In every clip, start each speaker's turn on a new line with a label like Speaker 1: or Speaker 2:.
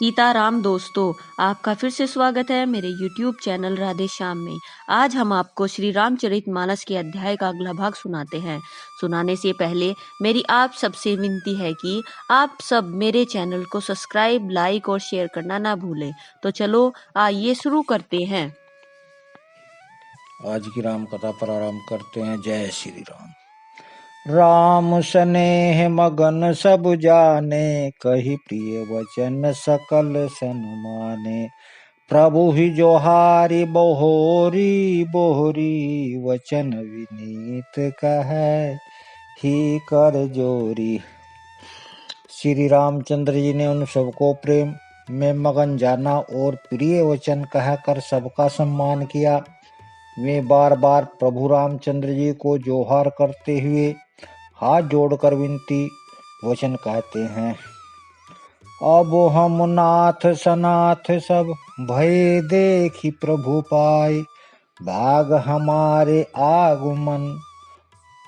Speaker 1: सीताराम दोस्तों, आपका फिर से स्वागत है मेरे YouTube चैनल राधे श्याम में। आज हम आपको श्री रामचरितमानस के अध्याय का अगला भाग सुनाते हैं। सुनाने से पहले मेरी आप सबसे विनती है कि आप सब मेरे चैनल को सब्सक्राइब, लाइक और शेयर करना ना भूलें। तो चलो आइए शुरू करते हैं।
Speaker 2: आज की राम कथा प्रारंभ करते हैं। जय श्री राम। राम स्नेह मगन सब जाने, कही प्रिय वचन सकल सन्माने। प्रभु ही जोहारी बोहोरी बोहरी, वचन विनीत कहे ही कर जोरी। श्री रामचंद्र जी ने उन सबको प्रेम में मगन जाना और प्रिय वचन कहकर सबका सम्मान किया। वे बार बार प्रभु रामचंद्र जी को जोहार करते हुए हाथ जोड़कर विनती वचन कहते हैं। अब हम नाथ सनाथ सब भय देखी प्रभु पाए, भाग हमारे आगमन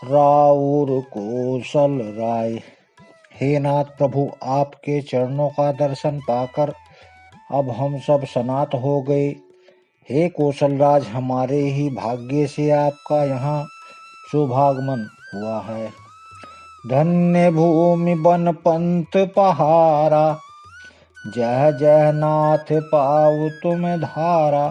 Speaker 2: राउर कौशल राय। हे नाथ प्रभु, आपके चरणों का दर्शन पाकर अब हम सब सनात हो गए। हे कौशलराज, हमारे ही भाग्य से आपका यहाँ शुभागमन हुआ है। धन्य भूमि वन पंत पहारा, जह जह नाथ पाऊ तुम धारा।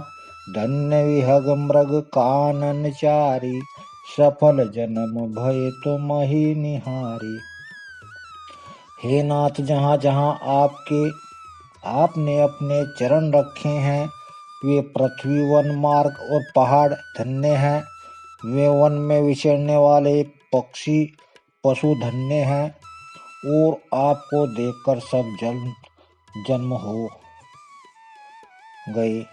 Speaker 2: धन्य विहग मृग कानन चारी, सफल जन्म भय तुम ही निहारी। हे नाथ, जहाँ जहाँ आपने अपने चरण रखे हैं, वे पृथ्वी, वन, मार्ग और पहाड़ धन्य हैं। वे वन में विचरने वाले पक्षी पशु धन्य हैं, और आपको देखकर सब जन्म हो गए।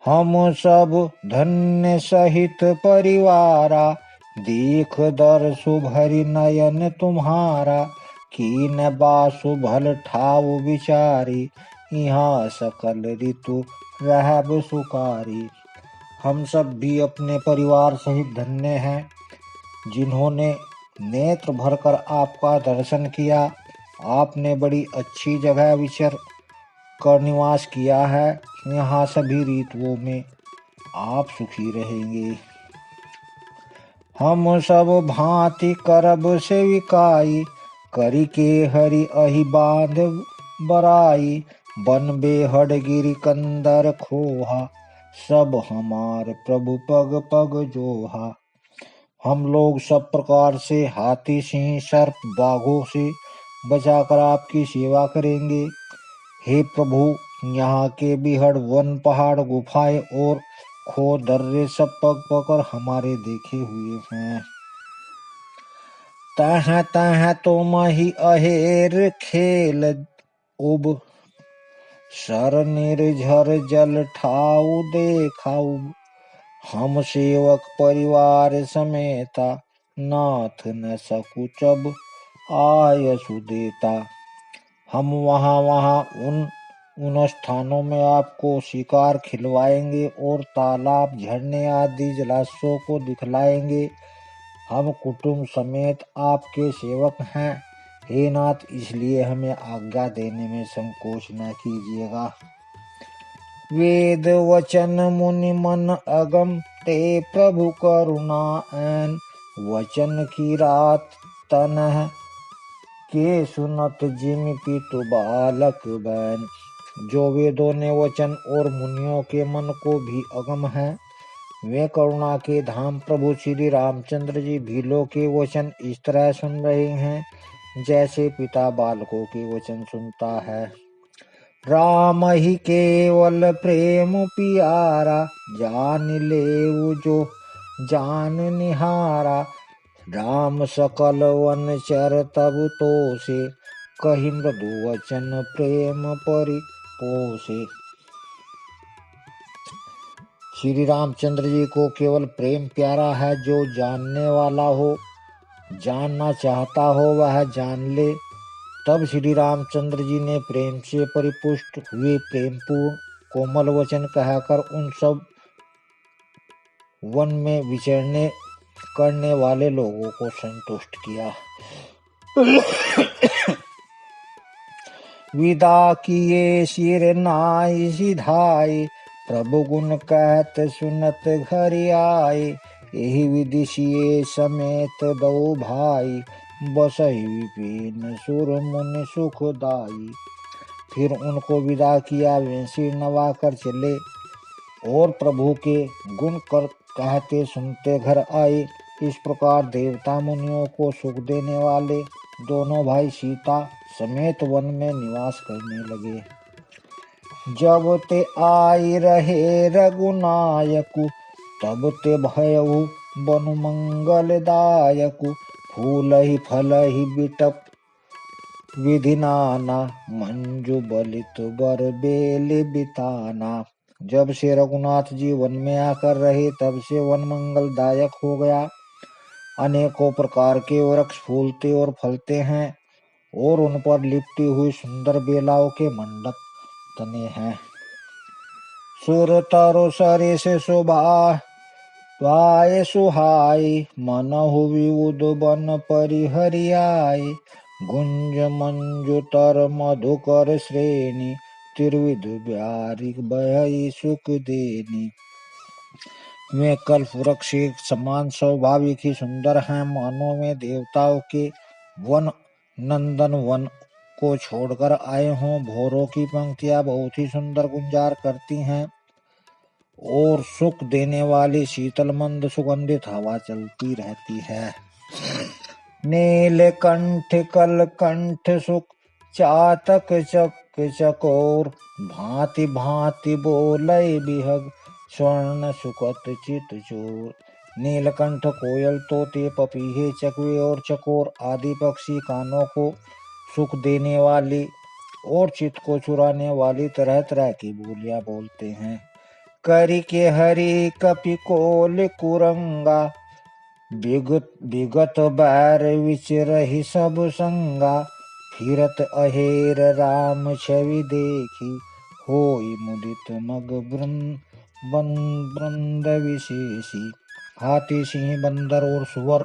Speaker 2: हम सब धन्य सहित परिवारा, देख दर्शु भरि नयन तुम्हारा। कीन बासु भल ठाव विचारी, यहाँ सकल ऋतु रहब सुकारी। हम सब भी अपने परिवार सहित धन्य हैं, जिन्होंने नेत्र भरकर आपका दर्शन किया। आपने बड़ी अच्छी जगह विचर कर निवास किया है। यहाँ सभी ऋतुओं में आप सुखी रहेंगे। हम सब भांति करब सेविकाई, करी के हरि अहि बांध बराई। बन बेहड गिरि कंदर खोहा, सब हमार प्रभु पग पग जोहा। हम लोग सब प्रकार से हाथी, सिंह, सर्प, बाघों से बचाकर आपकी सेवा करेंगे। हे प्रभु, यहाँ के बिहड़, वन, पहाड़, गुफाएं और खो दर्रे सब पग पकड़ हमारे देखे हुए हैं। तह तह तुम ही अहेर खेल उब, सर निर्झर जल ठाऊ देखाऊ। हम सेवक परिवार समेता, नाथ न सकुचब आयसु देता। हम वहाँ उन स्थानों में आपको शिकार खिलवाएंगे और तालाब, झरने आदि जलाशयों को दिखलाएंगे। हम कुटुंब समेत आपके सेवक हैं। हे नाथ, इसलिए हमें आज्ञा देने में संकोच न कीजिएगा। वेद वचन मुनि मन अगम, ते प्रभु करुणा ऐन। वचन की रात तनह, के सुनत जिमि पितु बालक बैन। जो वेदों ने वचन और मुनियों के मन को भी अगम है, वे करुणा के धाम प्रभु श्री रामचंद्र जी भीलों के वचन इस तरह सुन रहे हैं, जैसे पिता बालकों के वचन सुनता है। राम ही केवल प्रेम पियारा, जान लेऊ जो जान निहारा। राम सकल वन चर तब तो से, कही मृदु वचन प्रेम परिपोषे। श्री रामचंद्र जी को केवल प्रेम प्यारा है। जो जानने वाला हो, जानना चाहता हो, वह जान ले। तब श्री रामचंद्र जी ने प्रेम से परिपुष्ट हुए प्रेमपूर्ण कोमल वचन कहकर उन सब वन में विचरने करने वाले लोगों को संतुष्ट किया। विदा किए सिर नाई सिधाए, प्रभु गुण कहत सुनत घर आए। यही विधि सिए समेत दो भाई, बसहि विपिन सुर मुनि सुखदाई। फिर उनको विदा किया, वे सिर नवा कर चले और प्रभु के गुण कर कहते सुनते घर आए। इस प्रकार देवता मुनियों को सुख देने वाले दोनों भाई सीता समेत वन में निवास करने लगे। जब ते आई रहे रघुनायकु, तब ते भयउ बनु मंगलदायकु। फूलहि फलहि बिटप विधि नाना, मंजू बलित बर बेल बिताना। जब से रघुनाथ जी वन में आकर रहे, तब से वन मंगलदायक हो गया। अनेकों प्रकार के वृक्ष फूलते और फलते हैं और उन पर लिपटी हुई सुंदर बेलाओं के मंडप तने हैं। सुर तरु सरिस शोभा वाय सुहाई, मनहु विबुध बन परिहरियाई। गुंज मंजु तर मधुकर श्रेणी, त्रिविध ब्यारी बहई सुख देनी। वे कल्प वृक्ष के समान स्वाभाविक ही सुंदर हैं, मानो में देवताओं के वन नंदन वन को छोड़कर आए हों। भोरों की पंक्तियां बहुत ही सुंदर गुंजार करती हैं और सुख देने वाली शीतल मंद सुगंधित हवा चलती रहती है। नीलकंठ कलकंठ सुख चातक चक चकोर, भांति भांति बोलय बिहग स्वर्ण सुकत चित चोर। नीलकंठ कोयल, तोते, पपीहे, चकवे और चकोर आदि पक्षी कानों को सुख देने वाली और चित्त को चुराने वाली तरह तरह की बोलियां बोलते हैं। करि के हरि कपि कोल कुरंगा, विगत बैर विचरहि सब संगा। फिरत अहेर राम छवि देखी, होई मुदित मग वृंद विशेषी। हाथी, सिंह, बंदर और सुअर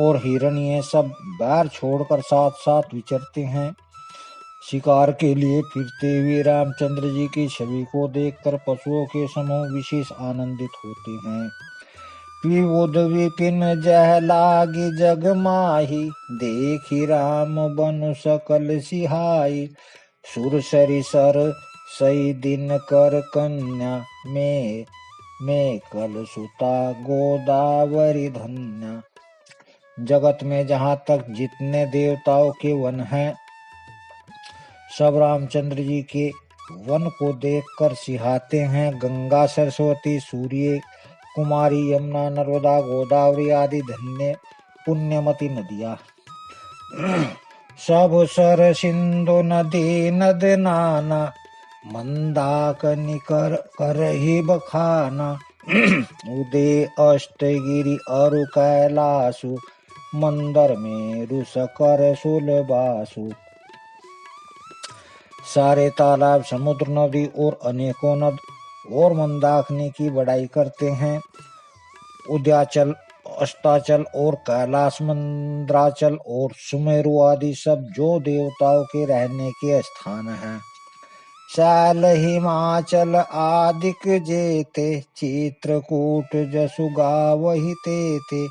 Speaker 2: और हिरण ये सब बैर छोड़कर साथ साथ विचरते हैं। शिकार के लिए फिरते हुए रामचंद्र जी की छवि को देखकर पशुओं के समूह विशेष आनंदित होते हैं। विबुध विपिन जह लागी जग माही, देखी राम बनु सकल सिहाई। सुर सरि सर सई दिन कर कन्या, में कल सुता गोदावरी धन्या। जगत में जहाँ तक जितने देवताओं के वन हैं, सब रामचंद्र जी के वन को देखकर सिहाते हैं। गंगा, सरस्वती, सूर्य, कुमारी, यमुना, नर्मदा, गोदावरी आदि धन्य पुण्यमती नदियाँ सब सर सिंधु नदी नद नाना, मंदाकिनी कर ही बखाना। उदय अष्टगिरि अरु कैलासु, मंदर मेरु सकर सुलबासु। सारे तालाब, समुद्र, नदी और अनेकों नद और मंदाकिनी की बड़ाई करते हैं। उदयाचल, अस्ताचल और कैलाश, मंद्राचल और सुमेरु आदि सब जो देवताओं के रहने के स्थान हैं। शैल हिमाचल आदिक जेते, चित्रकूट जसु गावहि तेते।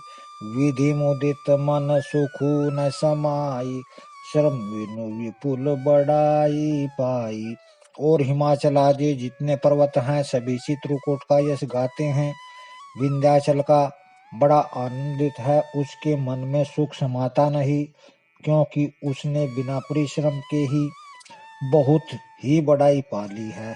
Speaker 2: विधि मुदित मन सुखु न समाई, श्रम विनु विपुल बढ़ाई पाई। और हिमाचल आदि जितने पर्वत हैं सभी चित्रकूट का यश गाते हैं। विंध्याचल का बड़ा आनंदित है, उसके मन में सुख समाता नहीं, क्योंकि उसने बिना परिश्रम के ही बहुत ही बड़ाई पाली है।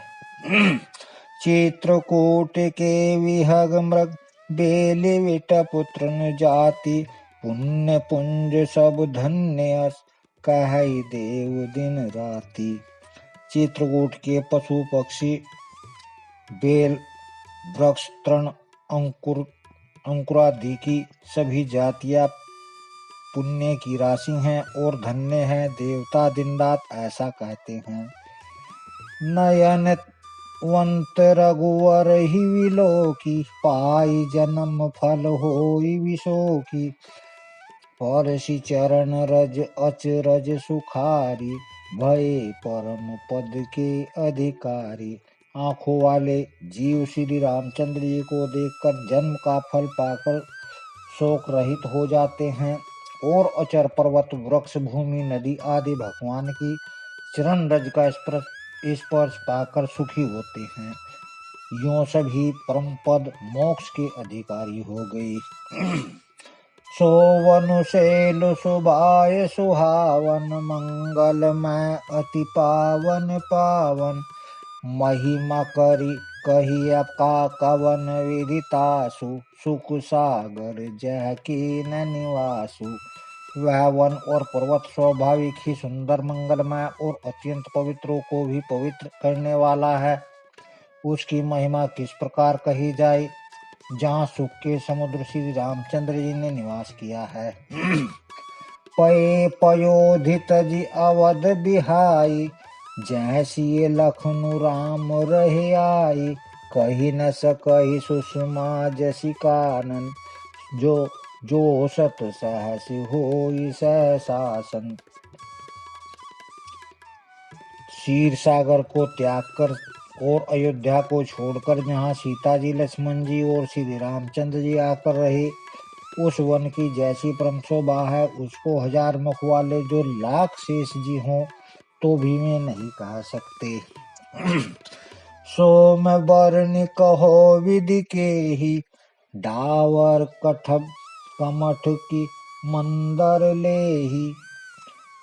Speaker 2: चित्रकूट के विहग मृग बेली विटपुत्र न जाति, पुण्य पुंज सब धन्य कहई देव दिन राति। चित्रकूट के पशु पक्षी, बेल वृक्ष, तृण, अंकुरादि की सभी जातियां पुण्य की राशि हैं और धन्य हैं। देवता दिन रात ऐसा कहते हैं। नयनवंत रघुवर ही विलोकी, पाई जन्म फल होई विशोकी। परसि चरण रज अचरज सुखारी, भये परम पद के अधिकारी। आंखों वाले जीव श्री रामचंद्र जी को देखकर जन्म का फल पाकर शोक रहित हो जाते हैं और अचर पर्वत वृक्ष भूमि नदी आदि भगवान की चरण रज का स्पर्श पाकर सुखी होते हैं। यों सभी परम पद मोक्ष के अधिकारी हो गए। सोवन शैल सुभाय सुहावन मंगलमय अति पावन पावन। महिमा करी कहिया का कवन विदितासु सुख सागर जह की न निवासु। वह वन और पर्वत स्वाभाविक ही सुंदर मंगलमय और अत्यंत पवित्रों को भी पवित्र करने वाला है। उसकी महिमा किस प्रकार कही जाए, जहाँ सुख के समुद्र श्री रामचंद्र जी ने निवास किया है। पये पयोधित जी अवध बिहाई, जैसी लखनु राम रहे आई। कही न सकही सुषमा जसी कानन, जो जो सत सहस होई सहसासन। क्षीर सागर को त्याग कर और अयोध्या को छोड़कर जहाँ सीता जी लक्ष्मण जी और श्री रामचंद्र जी आकर रहे, उस वन की जैसी परम शोभा है, उसको हजार मुख वाले जो लाख शेष जी हों तो भी मैं नहीं कह सकते। सो मैं बरन कहो विधि के ही, डावर कठब कमठ की मंदर ले ही।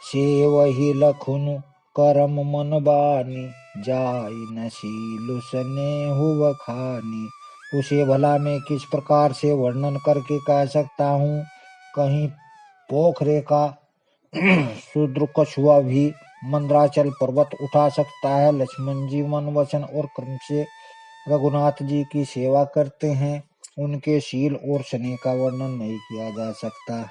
Speaker 2: से वही लखनु करम मन बानी, जाई न शीलु स्नेहु बखानी। उसे भला मैं किस प्रकार से वर्णन करके कह सकता हूँ। कहीं पोखरे का शूद्र कछुआ भी मंदराचल पर्वत उठा सकता है। लक्ष्मण जी मन वचन और कर्म से रघुनाथ जी की सेवा करते हैं, उनके शील और स्नेह का वर्णन नहीं किया जा सकता।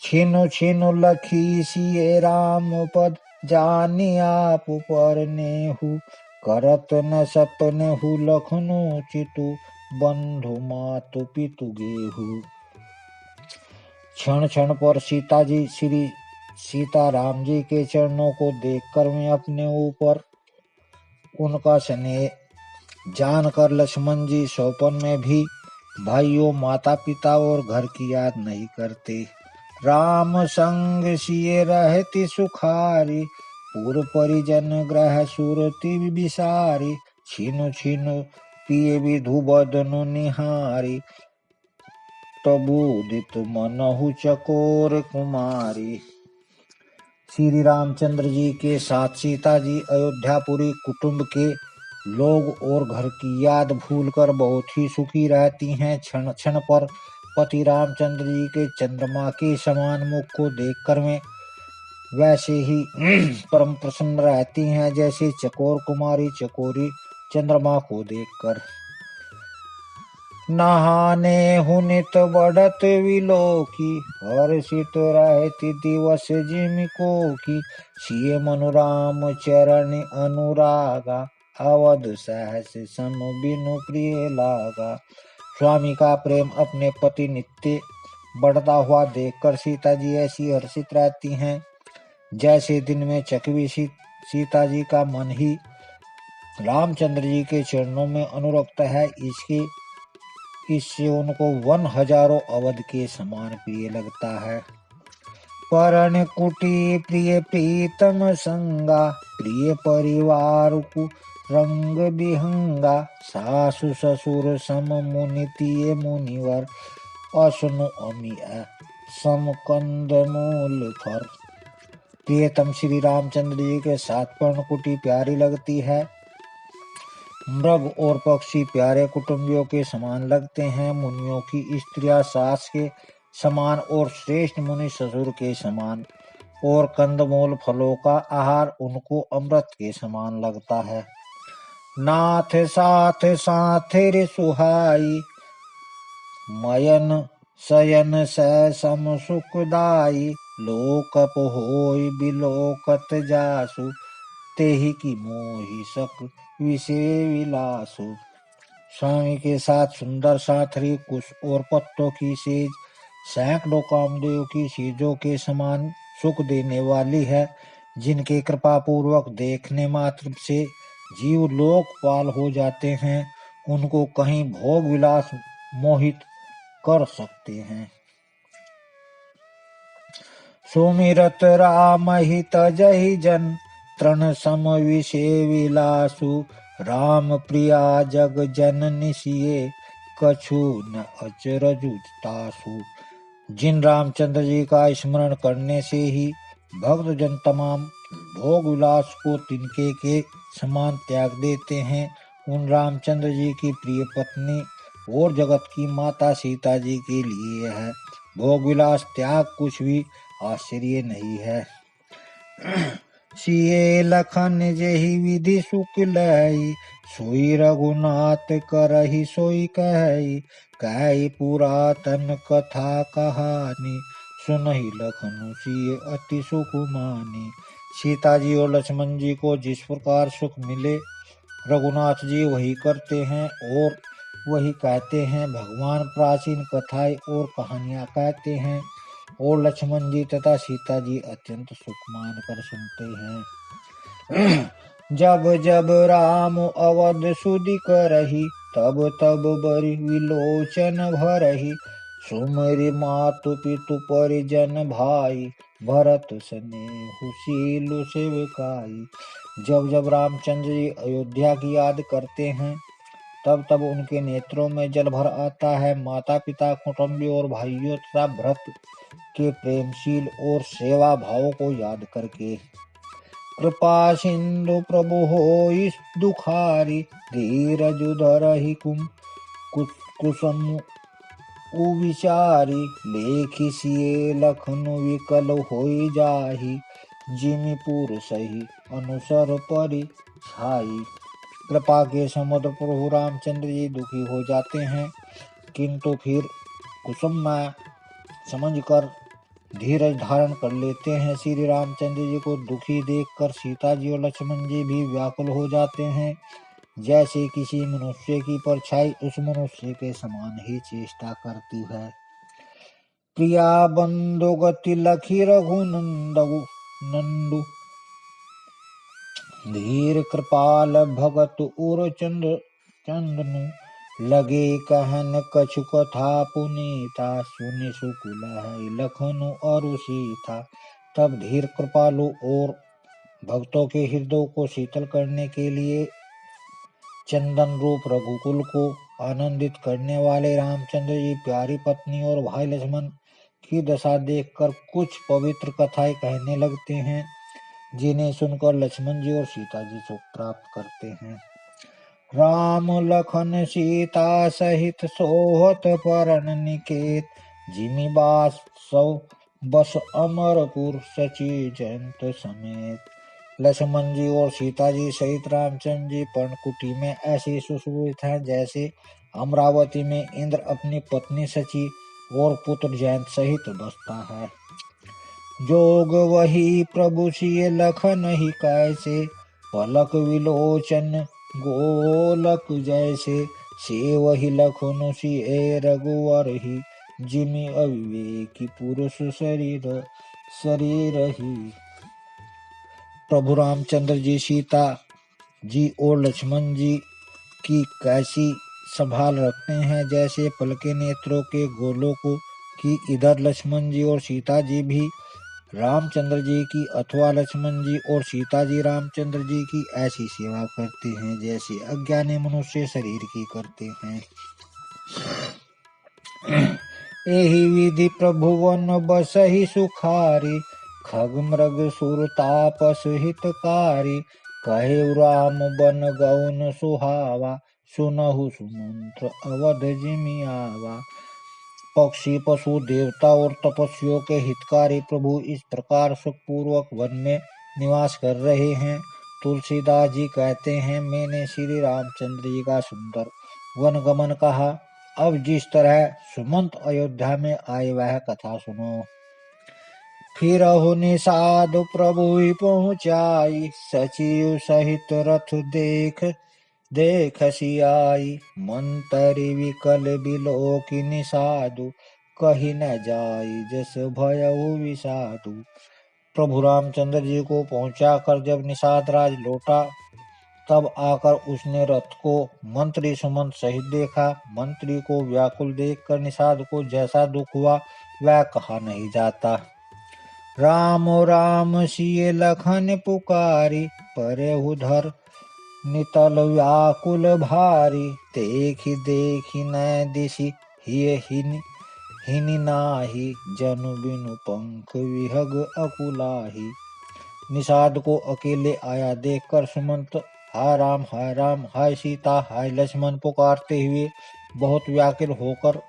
Speaker 2: छिनु छिनु लखी सिए राम पद, जानी आप पर नेहु। करत न सपनेहु लखनु चितु, बंधु मातु पितु गेहु। क्षण क्षण पर सीता जी श्री सीताराम जी के चरणों को देखकर मैं अपने ऊपर उनका स्नेह जानकर लक्ष्मण जी स्वप्न में भी भाइयों माता पिता और घर की याद नहीं करते। राम संग सिए रहती सुखारी, पुर परिजन ग्रह सुरति विसारी। छिनु छिनु पिए विधु बदनु निहारी, तबुदित मनहु चकोर कुमारी। श्री रामचंद्र जी के साथ सीता जी अयोध्यापुरी कुटुंब के लोग और घर की याद भूलकर बहुत ही सुखी रहती हैं। क्षण क्षण पर पति रामचंद्र जी के चंद्रमा के समान मुख को देखकर मैं वैसे ही परम प्रसन्न रहती हैं जैसे चकोर कुमारी चकोरी चंद्रमा को देखकर। नहाने हुनित बढ़त विलोकी, हर्षित रहती दिवस जिमिको की। सिए मनु राम चरण अनुरागा, अवध सहस सम बिनु प्रिय लागा। स्वामी का प्रेम अपने पति नित्य बढ़ता हुआ देखकर सीता जी ऐसी हर्षित रहती हैं जैसे दिन में चकवी सीता जी का मन ही रामचंद्र जी के चरणों में अनुरक्त है। इससे उनको वन हजारों अवध के समान प्रिय लगता है। परण कुटी प्रिय प्रीतम संगा, प्रिय परिवार को रंग बिहंगा। सासु ससुर सम मुनितिय मुनिवर, असनु अमिय सम कंद मूल फर। प्रियतम श्री रामचंद्र जी के साथ पर्णकुटी प्यारी लगती है। मृग और पक्षी प्यारे कुटुंबियों के समान लगते हैं। मुनियों की स्त्रियां सास के समान और श्रेष्ठ मुनि ससुर के समान, और कंदमूल फलों का आहार उनको अमृत के समान लगता है। नाथ साथ साथ रे सुहाई, मयन शयन सै सम सुखदाई। लोकप होय बिलोकत जासु, तेहि की मोहि सक विषय विलासु। स्वामी के साथ सुंदर साथरी कुश और पत्तों की सेज सैकड़ों कामदेव की चीजों के समान सुख देने वाली है। जिनके कृपा पूर्वक देखने मात्र से जीव लोकपाल हो जाते हैं, उनको कहीं भोग विलास मोहित कर सकते हैं। सुमिरत राम ही तजहि जन, तृण सम विषय विलासु। राम प्रिया जग जननी सिए, कछु न अचरजु तासु। जिन रामचंद्र जी का स्मरण करने से ही भक्त जन तमाम भोग विलास को तिनके के समान त्याग देते हैं, उन रामचंद्र जी की प्रिय पत्नी और जगत की माता सीता जी के लिए है भोग विलास त्याग कुछ भी आश्चर्य नहीं है। सिए लखन जेहि विधि सुख लई, सोई रघुनाथ करहि सोई कहई। कई पुरातन कथा कहानी, सुनहि लखन सिए अति सुख मानी। सीता जी और लक्ष्मण जी को जिस प्रकार सुख मिले, रघुनाथ जी वही करते हैं और वही कहते हैं। भगवान प्राचीन कथाएं और कहानियां कहते हैं और लक्ष्मण जी तथा सीता जी अत्यंत सुख मानकर सुनते हैं। जब जब राम अवध सुधि करही, तब तब बरि विलोचन भरही। सुमरि मातु पितु परिजन भाई, भरत स्नेहु शीलु सेवकाई। जब जब रामचंद्र जी अयोध्या की याद करते हैं, तब तब उनके नेत्रों में जल भर आता है। माता पिता कुटुंबी और भाइयों तथा भरत के प्रेमशील और सेवा भाव को याद करके। कृपा सिंधु प्रभु होई दुखारी, धीरज धरहि कुसुम उविचारी। लेखि सिए लखन विकल होई जाहि, जिमि पुर सही अनुसर परि छाई। कृपा के समुद्र प्रभु रामचंद्र जी दुखी हो जाते हैं, किंतु फिर कुसुम में समझकर धीरज धारण कर लेते हैं। श्री रामचंद्र जी को दुखी देखकर सीता जी और लक्ष्मण जी भी व्याकुल हो जाते हैं। जैसे किसी मनुष्य की परछाई उस मनुष्य के समान ही चेष्टा करती है। प्रिया बंधु गति लखी रघुनंदु नंदु, धीर कृपाल भगत उर चंदनु। लगे कहन कछु कथा पुनीता, सुनि सुकुल है लखनु और सीता। तब धीर कृपालु और भक्तों के हृदय को शीतल करने के लिए चंदन रूप रघुकुल को आनंदित करने वाले रामचंद्र जी प्यारी पत्नी और भाई लक्ष्मण की दशा देखकर कुछ पवित्र कथाएं कहने लगते हैं, जिन्हें सुनकर लक्ष्मण जी और सीता जी सुख प्राप्त करते हैं। राम लखन सीता सहित सोहत परन निकेत, जिमि बास सौ बस अमरपुर सची जयंत समेत। लक्ष्मण जी और सीता जी सहित रामचंद्र जी पर्णकुटी में ऐसे सुशोभित हैं, जैसे अमरावती में इंद्र अपनी पत्नी सची और पुत्र जयंत सहित बसता है। जोग वही प्रभु सिय लखन ही कैसे, पलक विलोचन गोलक जैसे। से वही लखन सिय रघुवर ही, जिमि अविवेकी पुरुष शरीर ही। प्रभु रामचंद्र जी सीता जी और लक्ष्मण जी की कैसी संभाल रखते हैं, जैसे पलके नेत्रों के गोलों को कि इधर लक्ष्मण जी और सीता जी भी रामचंद्र जी की अथवा लक्ष्मण जी और सीता जी रामचंद्र जी की ऐसी सेवा करते हैं, जैसे अज्ञानी मनुष्य शरीर की करते हैं। एहि विधि प्रभु वन बसहि सुखारी, खग मृग सुर तापस हितकारी। कहे राम बन गौन सुहावा, सुनहु सुमंत्र अवध जिमि आवा। पक्षी पशु देवता और तपस्वियों के हितकारी प्रभु इस प्रकार सुखपूर्वक वन में निवास कर रहे हैं। तुलसीदास जी कहते हैं, मैंने श्री रामचंद्र जी का सुंदर वन गमन कहा, अब जिस तरह सुमंत अयोध्या में आए वह कथा सुनो। फिर निषाद प्रभु ही पहुँचाई, सचिव सहित रथ देख सियाई। मंतरी विकल बिलोकिनी साधु, कही न जाई जस भयउ विषादु। प्रभु रामचंद्र जी को पहुंचाकर जब निषाद राज लौटा, तब आकर उसने रथ को मंत्री सुमंत सहित देखा। मंत्री को व्याकुल देखकर निषाद को जैसा दुख हुआ वह कहा नहीं जाता। राम राम सिय लखन पुकारी, परे उधर नितल व्याकुल भारी। देखी देखी न दिशि हिनि नाही, जनु बिनु पंख विहग अकुलाही। निषाद को अकेले आया देखकर सुमंत हाय राम हाय सीता हाय लक्ष्मण पुकारते हुए बहुत व्याकुल होकर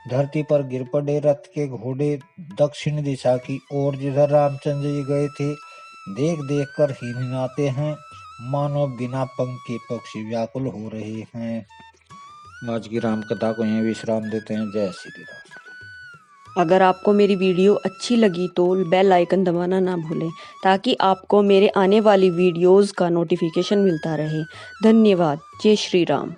Speaker 2: धरती पर गिर पड़े। रथ के घोड़े दक्षिण दिशा की ओर जिधर रामचंद्र जी गए थे देख देख कर हिनहिनाते हैं, मानो बिना पंख के पक्षी व्याकुल हो रहे हैं। आज की राम कथा को यहीं विश्राम देते हैं। जय श्री राम।
Speaker 1: अगर आपको मेरी वीडियो अच्छी लगी तो बेल आइकन दबाना ना भूलें, ताकि आपको मेरे आने वाली वीडियोस का नोटिफिकेशन मिलता रहे। धन्यवाद। जय श्री राम।